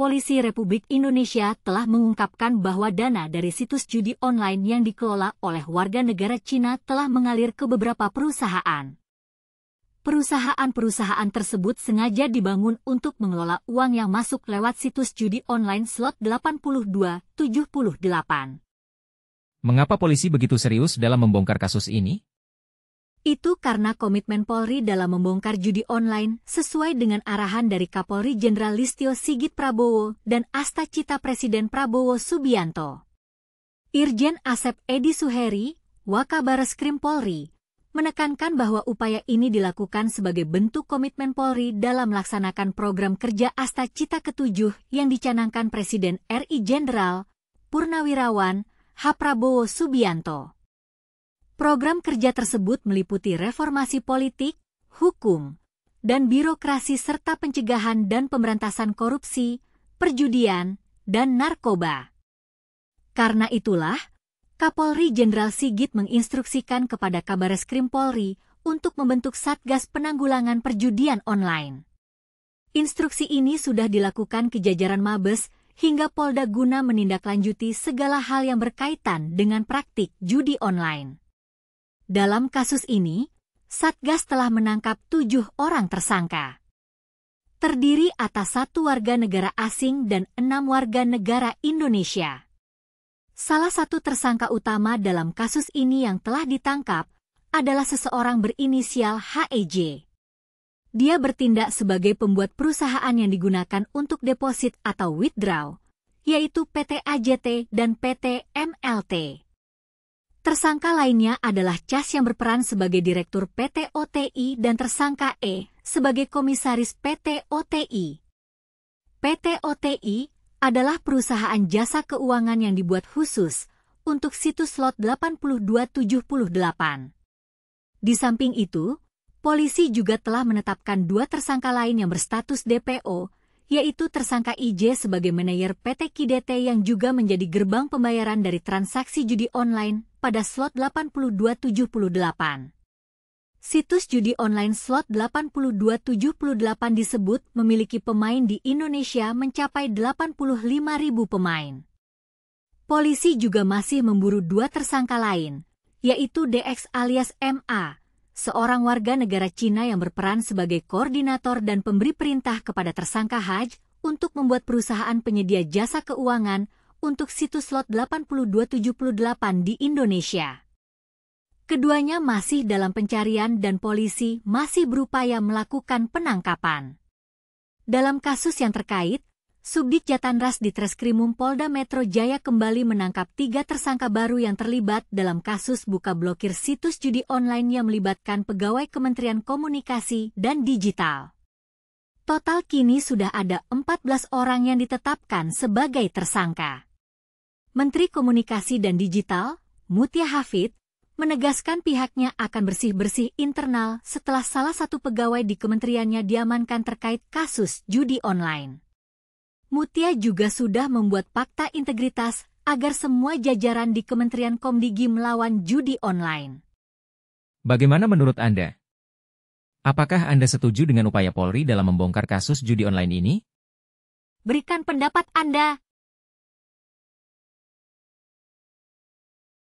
Polisi Republik Indonesia telah mengungkapkan bahwa dana dari situs judi online yang dikelola oleh warga negara Cina telah mengalir ke beberapa perusahaan. Perusahaan-perusahaan tersebut sengaja dibangun untuk mengelola uang yang masuk lewat situs judi online slot 8278. Mengapa polisi begitu serius dalam membongkar kasus ini? Itu karena komitmen Polri dalam membongkar judi online sesuai dengan arahan dari Kapolri Jenderal Listio Sigit Prabowo dan Astacita Presiden Prabowo Subianto. Irjen Asep Edi Suheri, Wakabareskrim Polri, menekankan bahwa upaya ini dilakukan sebagai bentuk komitmen Polri dalam melaksanakan program kerja Astacita ke-7 yang dicanangkan Presiden RI Jenderal Purnawirawan H. Prabowo Subianto. Program kerja tersebut meliputi reformasi politik, hukum, dan birokrasi serta pencegahan dan pemberantasan korupsi, perjudian, dan narkoba. Karena itulah, Kapolri Jenderal Sigit menginstruksikan kepada Kabareskrim Polri untuk membentuk Satgas Penanggulangan Perjudian Online. Instruksi ini sudah dilakukan ke jajaran Mabes hingga Polda guna menindaklanjuti segala hal yang berkaitan dengan praktik judi online. Dalam kasus ini, Satgas telah menangkap 7 orang tersangka. Terdiri atas 1 warga negara asing dan 6 warga negara Indonesia. Salah satu tersangka utama dalam kasus ini yang telah ditangkap adalah seseorang berinisial HEJ. Dia bertindak sebagai pembuat perusahaan yang digunakan untuk deposit atau withdraw, yaitu PT AJT dan PT MLT. Tersangka lainnya adalah Cas yang berperan sebagai Direktur PT OTI dan tersangka E sebagai Komisaris PT OTI. PT OTI adalah perusahaan jasa keuangan yang dibuat khusus untuk situs slot 8278. Di samping itu, polisi juga telah menetapkan 2 tersangka lain yang berstatus DPO, yaitu tersangka IJ sebagai manajer PT KIDT yang juga menjadi gerbang pembayaran dari transaksi judi online pada slot 8278. Situs judi online slot 8278 disebut memiliki pemain di Indonesia mencapai 85.000 pemain. Polisi juga masih memburu 2 tersangka lain, yaitu DX alias MA, seorang warga negara Cina yang berperan sebagai koordinator dan pemberi perintah kepada tersangka Haj untuk membuat perusahaan penyedia jasa keuangan untuk situs slot 8278 di Indonesia. Keduanya masih dalam pencarian dan polisi masih berupaya melakukan penangkapan. Dalam kasus yang terkait, Subdit Jatanras di Treskrimum Polda Metro Jaya kembali menangkap 3 tersangka baru yang terlibat dalam kasus buka blokir situs judi online yang melibatkan pegawai Kementerian Komunikasi dan Digital. Total kini sudah ada 14 orang yang ditetapkan sebagai tersangka. Menteri Komunikasi dan Digital, Mutia Hafid, menegaskan pihaknya akan bersih-bersih internal setelah salah satu pegawai di kementeriannya diamankan terkait kasus judi online. Mutia juga sudah membuat fakta integritas agar semua jajaran di Kementerian Komdigi melawan judi online. Bagaimana menurut Anda? Apakah Anda setuju dengan upaya Polri dalam membongkar kasus judi online ini? Berikan pendapat Anda.